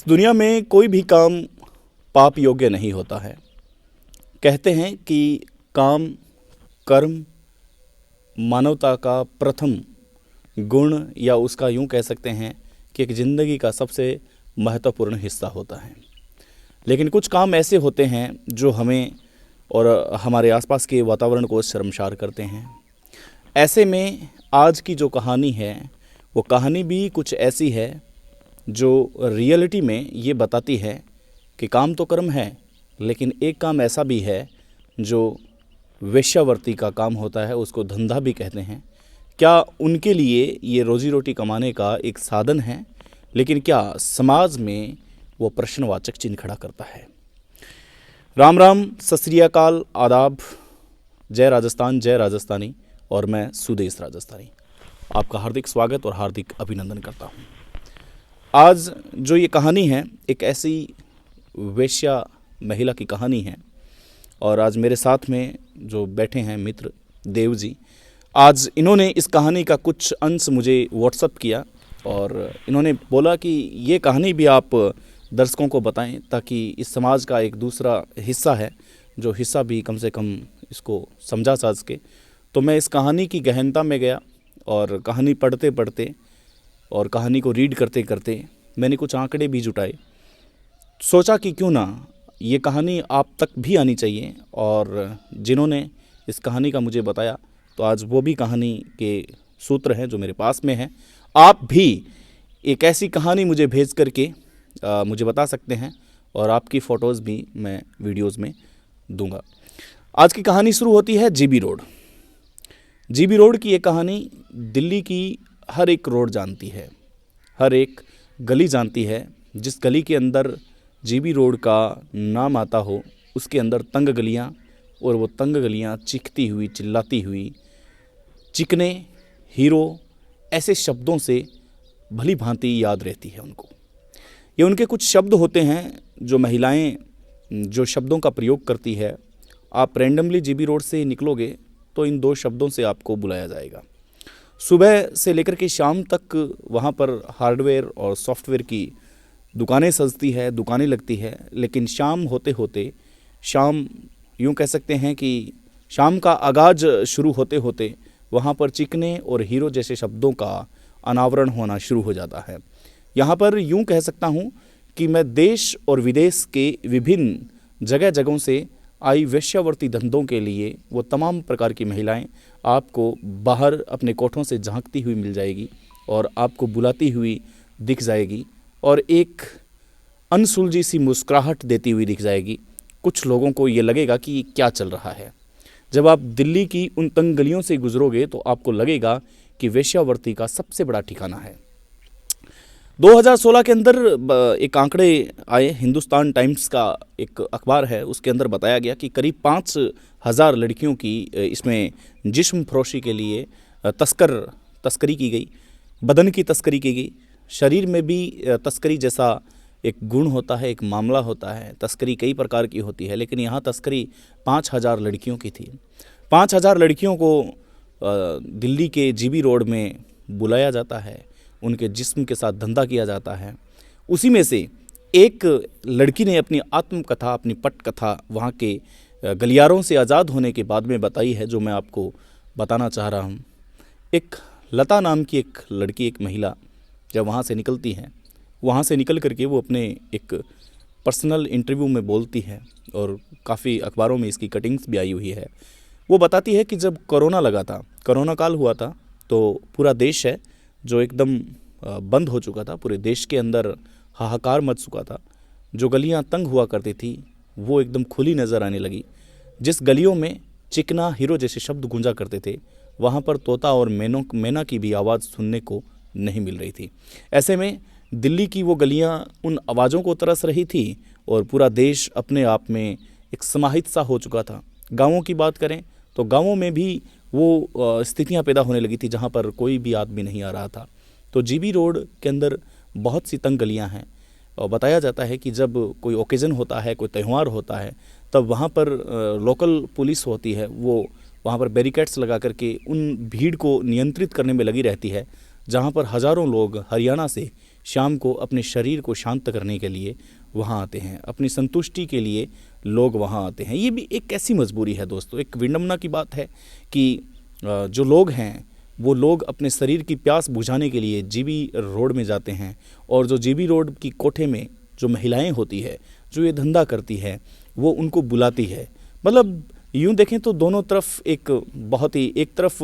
दुनिया में कोई भी काम पाप योग्य नहीं होता है। कहते हैं कि काम, कर्म मानवता का प्रथम गुण, या उसका यूं कह सकते हैं कि एक ज़िंदगी का सबसे महत्वपूर्ण हिस्सा होता है। लेकिन कुछ काम ऐसे होते हैं जो हमें और हमारे आसपास के वातावरण को शर्मसार करते हैं। ऐसे में आज की जो कहानी है वो कहानी भी कुछ ऐसी है जो रियलिटी में ये बताती है कि काम तो कर्म है, लेकिन एक काम ऐसा भी है जो वेश्यावृत्ति का काम होता है, उसको धंधा भी कहते हैं। क्या उनके लिए ये रोजी रोटी कमाने का एक साधन है, लेकिन क्या समाज में वो प्रश्नवाचक चिन्ह खड़ा करता है। राम राम, सत श्री अकाल, आदाब, जय राजस्थान, जय राजस्थानी, और मैं सुदेश राजस्थानी आपका हार्दिक स्वागत और हार्दिक अभिनंदन करता हूँ। आज जो ये कहानी है एक ऐसी वेश्या महिला की कहानी है, और आज मेरे साथ में जो बैठे हैं मित्र देव जी, आज इन्होंने इस कहानी का कुछ अंश मुझे व्हाट्सअप किया और इन्होंने बोला कि ये कहानी भी आप दर्शकों को बताएं, ताकि इस समाज का एक दूसरा हिस्सा है जो हिस्सा भी कम से कम इसको समझा जा सके। तो मैं इस कहानी की गहनता में गया और कहानी पढ़ते पढ़ते और कहानी को रीड करते करते मैंने कुछ आंकड़े भी जुटाए। सोचा कि क्यों ना ये कहानी आप तक भी आनी चाहिए, और जिन्होंने इस कहानी का मुझे बताया तो आज वो भी कहानी के सूत्र हैं जो मेरे पास में हैं। आप भी एक ऐसी कहानी मुझे भेज करके मुझे बता सकते हैं, और आपकी फ़ोटोज़ भी मैं वीडियोज़ में दूंगा। आज की कहानी शुरू होती है जीबी रोड। जीबी रोड की ये कहानी दिल्ली की हर एक रोड जानती है, हर एक गली जानती है। जिस गली के अंदर जीबी रोड का नाम आता हो उसके अंदर तंग गलियां, और वो तंग गलियां चीखती हुई, चिल्लाती हुई, चिकने, हीरो, ऐसे शब्दों से भली भांति याद रहती है उनको। ये उनके कुछ शब्द होते हैं जो महिलाएं जो शब्दों का प्रयोग करती है। आप रैंडमली जीबी रोड से निकलोगे तो इन दो शब्दों से आपको बुलाया जाएगा। सुबह से लेकर के शाम तक वहाँ पर हार्डवेयर और सॉफ्टवेयर की दुकानें सजती है, दुकानें लगती है, लेकिन शाम होते होते, शाम यूँ कह सकते हैं कि शाम का आगाज़ शुरू होते होते वहाँ पर चिकने और हीरो जैसे शब्दों का अनावरण होना शुरू हो जाता है। यहाँ पर यूँ कह सकता हूँ कि मैं देश और विदेश के विभिन्न जगहों से आई वेश्यावृत्ति धंधों के लिए वो तमाम प्रकार की महिलाएं आपको बाहर अपने कोठों से झांकती हुई मिल जाएगी और आपको बुलाती हुई दिख जाएगी, और एक अनसुलझी सी मुस्कुराहट देती हुई दिख जाएगी। कुछ लोगों को ये लगेगा कि क्या चल रहा है। जब आप दिल्ली की उन तंग गलियों से गुजरोगे तो आपको लगेगा कि वेश्यावृत्ति का सबसे बड़ा ठिकाना है। 2016 के अंदर एक आंकड़े आए, हिंदुस्तान टाइम्स का एक अखबार है, उसके अंदर बताया गया कि करीब 5,000 लड़कियों की इसमें जिस्म फरोशी के लिए तस्करी की गई, बदन की तस्करी की गई। शरीर में भी तस्करी जैसा एक गुण होता है, एक मामला होता है। तस्करी कई प्रकार की होती है, लेकिन यहाँ तस्करी 5,000 लड़कियों की थी। 5,000 लड़कियों को दिल्ली के जीबी रोड में बुलाया जाता है, उनके जिस्म के साथ धंधा किया जाता है। उसी में से एक लड़की ने अपनी आत्मकथा, अपनी पटकथा वहाँ के गलियारों से आज़ाद होने के बाद में बताई है, जो मैं आपको बताना चाह रहा हूँ। एक लता नाम की एक लड़की, एक महिला जब वहाँ से निकलती है, वहाँ से निकल करके वो अपने एक पर्सनल इंटरव्यू में बोलती है, और काफ़ी अखबारों में इसकी कटिंग्स भी आई हुई है। वो बताती है कि जब कोरोना लगा था, कोरोना काल हुआ था, तो पूरा देश है जो एकदम बंद हो चुका था, पूरे देश के अंदर हाहाकार मच चुका था। जो गलियां तंग हुआ करती थी वो एकदम खुली नज़र आने लगी। जिस गलियों में चिकना, हीरो जैसे शब्द गूंजा करते थे, वहाँ पर तोता और मैना की भी आवाज़ सुनने को नहीं मिल रही थी। ऐसे में दिल्ली की वो गलियां उन आवाज़ों को तरस रही थी, और पूरा देश अपने आप में एक समाहित सा हो चुका था। गाँवों की बात करें तो गाँवों में भी वो स्थितियां पैदा होने लगी थी जहां पर कोई भी आदमी नहीं आ रहा था। तो जीबी रोड के अंदर बहुत सी तंग गलियां हैं, और बताया जाता है कि जब कोई ओकेज़न होता है, कोई त्यौहार होता है, तब वहां पर लोकल पुलिस होती है, वो वहां पर बैरिकेड्स लगा करके उन भीड़ को नियंत्रित करने में लगी रहती है, जहां पर हज़ारों लोग हरियाणा से शाम को अपने शरीर को शांत करने के लिए वहाँ आते हैं, अपनी संतुष्टि के लिए लोग वहाँ आते हैं। ये भी एक ऐसी मजबूरी है दोस्तों, एक विडंबना की बात है कि जो लोग हैं वो लोग अपने शरीर की प्यास बुझाने के लिए जीबी रोड में जाते हैं, और जो जीबी रोड की कोठे में जो महिलाएं होती है, जो ये धंधा करती है, वो उनको बुलाती है। मतलब यूँ देखें तो दोनों तरफ एक बहुत ही, एक तरफ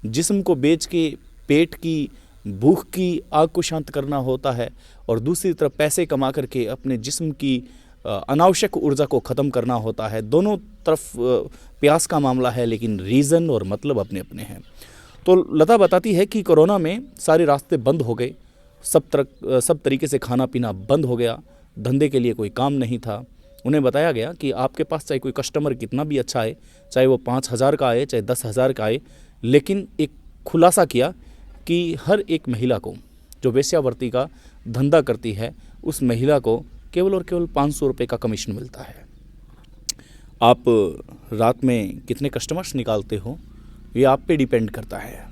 जिस्म को बेच के पेट की भूख की आग को शांत करना होता है, और दूसरी तरफ पैसे कमा करके अपने जिस्म की अनावश्यक ऊर्जा को ख़त्म करना होता है। दोनों तरफ प्यास का मामला है, लेकिन रीज़न और मतलब अपने अपने हैं। तो लता बताती है कि कोरोना में सारे रास्ते बंद हो गए, सब तरीके से खाना पीना बंद हो गया, धंधे के लिए कोई काम नहीं था। उन्हें बताया गया कि आपके पास चाहे कोई कस्टमर कितना भी अच्छा आए, चाहे वो 5,000 का आए, चाहे 10,000 का आए, लेकिन एक खुलासा किया कि हर एक महिला को जो वेश्यावृत्ति का धंधा करती है, उस महिला को केवल और केवल 500 रुपये का कमीशन मिलता है। आप रात में कितने कस्टमर्स निकालते हो, ये आप पे डिपेंड करता है।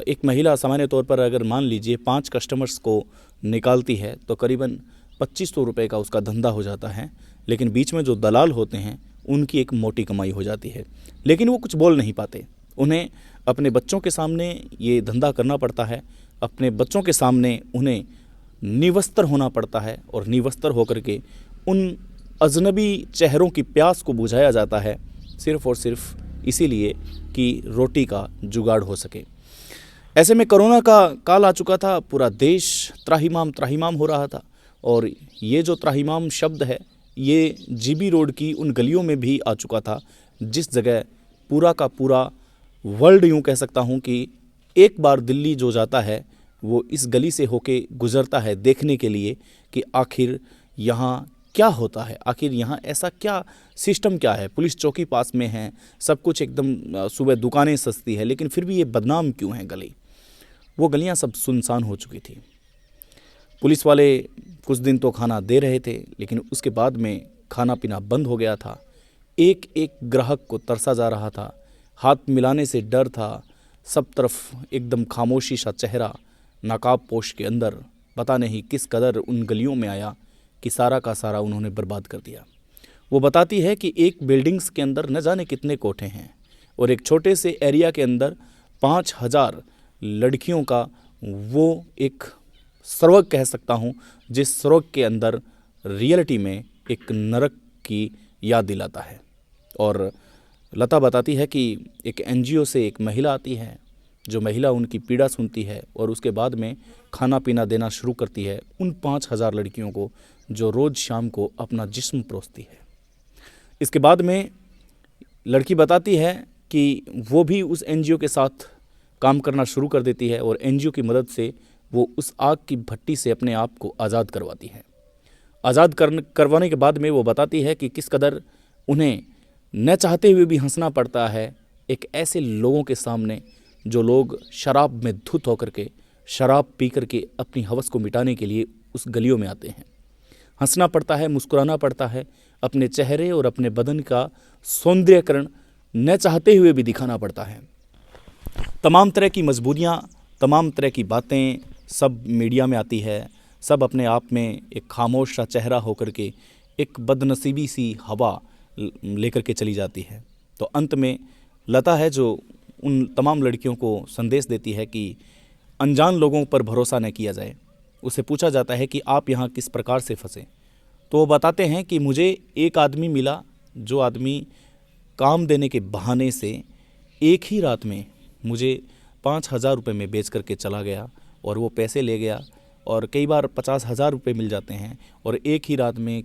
एक महिला सामान्य तौर पर अगर मान लीजिए 5 कस्टमर्स को निकालती है तो करीबन 2500 रुपये का उसका धंधा हो जाता है, लेकिन बीच में जो दलाल होते हैं उनकी एक मोटी कमाई हो जाती है। लेकिन वो कुछ बोल नहीं पाते, उन्हें अपने बच्चों के सामने ये धंधा करना पड़ता है, अपने बच्चों के सामने उन्हें निवस्त्र होना पड़ता है, और निवस्त्र होकर के उन अजनबी चेहरों की प्यास को बुझाया जाता है, सिर्फ़ और सिर्फ इसीलिए कि रोटी का जुगाड़ हो सके। ऐसे में कोरोना का काल आ चुका था, पूरा देश त्राहिमाम त्राहिमाम हो रहा था, और ये जो त्राहिमाम शब्द है ये जीबी रोड की उन गलियों में भी आ चुका था, जिस जगह पूरा का पूरा वर्ल्ड, यूँ कह सकता हूँ कि एक बार दिल्ली जो जाता है वो इस गली से होके गुज़रता है देखने के लिए कि आखिर यहाँ क्या होता है, आखिर यहाँ ऐसा क्या सिस्टम क्या है। पुलिस चौकी पास में है, सब कुछ एकदम, सुबह दुकानें सस्ती है, लेकिन फिर भी ये बदनाम क्यों हैं गली। वो गलियाँ सब सुनसान हो चुकी थी। पुलिस वाले कुछ दिन तो खाना दे रहे थे, लेकिन उसके बाद में खाना पीना बंद हो गया था। एक एक ग्राहक को तरसा जा रहा था, हाथ मिलाने से डर था, सब तरफ एकदम खामोशी सा चेहरा नकाब पोश के अंदर। पता नहीं किस कदर उन गलियों में आया कि सारा का सारा उन्होंने बर्बाद कर दिया। वो बताती है कि एक बिल्डिंग्स के अंदर न जाने कितने कोठे हैं, और एक छोटे से एरिया के अंदर 5,000 लड़कियों का वो एक स्वर्ग कह सकता हूँ, जिस स्वर्ग के अंदर रियलिटी में एक नरक की याद दिलाता है। और लता बताती है कि एक एनजीओ से एक महिला आती है, जो महिला उनकी पीड़ा सुनती है और उसके बाद में खाना पीना देना शुरू करती है उन 5,000 लड़कियों को जो रोज़ शाम को अपना जिस्म परोसती है। इसके बाद में लड़की बताती है कि वो भी उस एनजीओ के साथ काम करना शुरू कर देती है, और एनजीओ की मदद से वो उस आग की भट्टी से अपने आप को आज़ाद करवाती है। आज़ाद करवाने के बाद में वो बताती है कि किस कदर उन्हें न चाहते हुए भी हंसना पड़ता है एक ऐसे लोगों के सामने जो लोग शराब में धुत होकर के, शराब पी करके अपनी हवस को मिटाने के लिए उस गलियों में आते हैं। हंसना पड़ता है, मुस्कुराना पड़ता है, अपने चेहरे और अपने बदन का सौंदर्यकरण न चाहते हुए भी दिखाना पड़ता है। तमाम तरह की मजबूरियाँ, तमाम तरह की बातें सब मीडिया में आती है, सब अपने आप में एक खामोश सा चेहरा होकर के एक बदनसीबी सी हवा लेकर के चली जाती है। तो अंत में लता है जो उन तमाम लड़कियों को संदेश देती है कि अनजान लोगों पर भरोसा न किया जाए। उसे पूछा जाता है कि आप यहाँ किस प्रकार से फंसे, तो वो बताते हैं कि मुझे एक आदमी मिला, जो आदमी काम देने के बहाने से एक ही रात में मुझे 5,000 रुपये में बेच करके चला गया, और वो पैसे ले गया, और कई बार 50,000 रुपये मिल जाते हैं, और एक ही रात में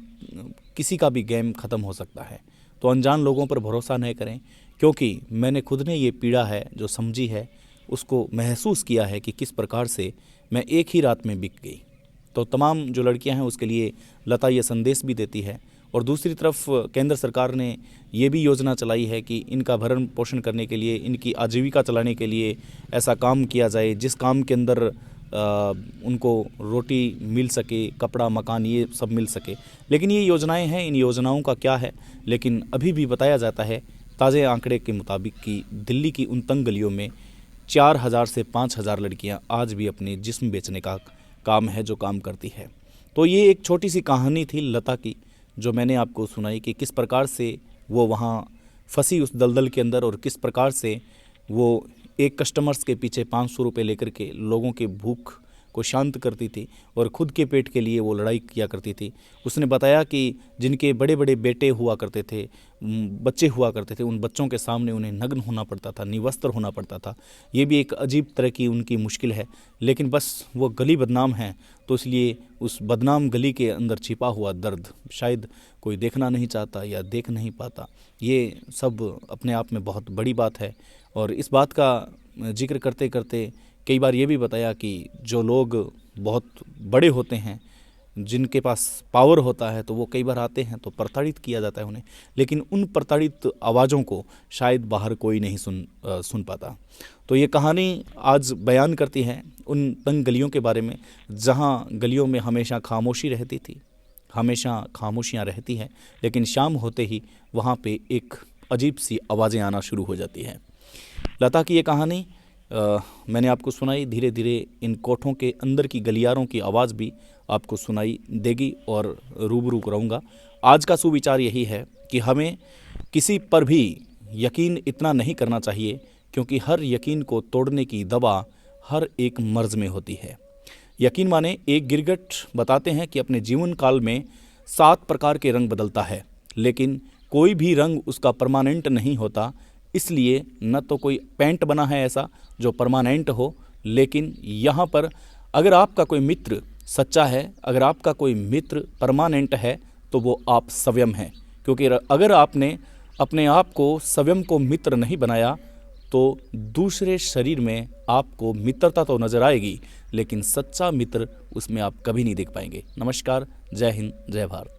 किसी का भी गेम ख़त्म हो सकता है। तो अनजान लोगों पर भरोसा नहीं करें, क्योंकि मैंने खुद ने ये पीड़ा है जो समझी है, उसको महसूस किया है कि किस प्रकार से मैं एक ही रात में बिक गई। तो तमाम जो लड़कियां हैं उसके लिए लता ये संदेश भी देती है। और दूसरी तरफ केंद्र सरकार ने ये भी योजना चलाई है कि इनका भरण पोषण करने के लिए, इनकी आजीविका चलाने के लिए ऐसा काम किया जाए जिस काम के अंदर उनको रोटी मिल सके, कपड़ा, मकान, ये सब मिल सके। लेकिन ये योजनाएं हैं, इन योजनाओं का क्या है, लेकिन अभी भी बताया जाता है ताज़े आंकड़े के मुताबिक कि दिल्ली की उन तंग गलियों में 4,000 से 5,000 लड़कियां आज भी अपने जिस्म बेचने का काम है जो काम करती है। तो ये एक छोटी सी कहानी थी लता की, जो मैंने आपको सुनाई कि किस प्रकार से वो वहाँ फंसी उस दलदल के अंदर, और किस प्रकार से वो एक कस्टमर्स के पीछे 500 रुपये लेकर के लोगों के भूख को शांत करती थी और ख़ुद के पेट के लिए वो लड़ाई किया करती थी। उसने बताया कि जिनके बड़े बड़े बेटे हुआ करते थे, बच्चे हुआ करते थे, उन बच्चों के सामने उन्हें नग्न होना पड़ता था, निवस्त्र होना पड़ता था। ये भी एक अजीब तरह की उनकी मुश्किल है, लेकिन बस वो गली बदनाम है, तो इसलिए उस बदनाम गली के अंदर छिपा हुआ दर्द शायद कोई देखना नहीं चाहता या देख नहीं पाता। ये सब अपने आप में बहुत बड़ी बात है। और इस बात का जिक्र करते करते कई बार ये भी बताया कि जो लोग बहुत बड़े होते हैं, जिनके पास पावर होता है, तो वो कई बार आते हैं तो प्रताड़ित किया जाता है उन्हें, लेकिन उन प्रताड़ित आवाज़ों को शायद बाहर कोई नहीं सुन पाता। तो ये कहानी आज बयान करती है उन तंग गलियों के बारे में, जहाँ गलियों में हमेशा खामोशी रहती थी, हमेशा खामोशियाँ रहती हैं, लेकिन शाम होते ही वहाँ पे एक अजीब सी आवाज़ें आना शुरू हो जाती हैं। लता की ये कहानी मैंने आपको सुनाई। धीरे धीरे इन कोठों के अंदर की गलियारों की आवाज़ भी आपको सुनाई देगी और रूबरू कराऊंगा। आज का सुविचार यही है कि हमें किसी पर भी यकीन इतना नहीं करना चाहिए, क्योंकि हर यकीन को तोड़ने की दवा हर एक मर्ज में होती है। यकीन माने एक गिरगिट बताते हैं कि अपने जीवन काल में 7 प्रकार के रंग बदलता है, लेकिन कोई भी रंग उसका परमानेंट नहीं होता। इसलिए न तो कोई पेंट बना है ऐसा जो परमानेंट हो, लेकिन यहाँ पर अगर आपका कोई मित्र सच्चा है, अगर आपका कोई मित्र परमानेंट है, तो वो आप स्वयं हैं। क्योंकि अगर आपने अपने आप को स्वयं को मित्र नहीं बनाया, तो दूसरे शरीर में आपको मित्रता तो नज़र आएगी, लेकिन सच्चा मित्र उसमें आप कभी नहीं देख पाएंगे। नमस्कार, जय हिंद, जय भारत।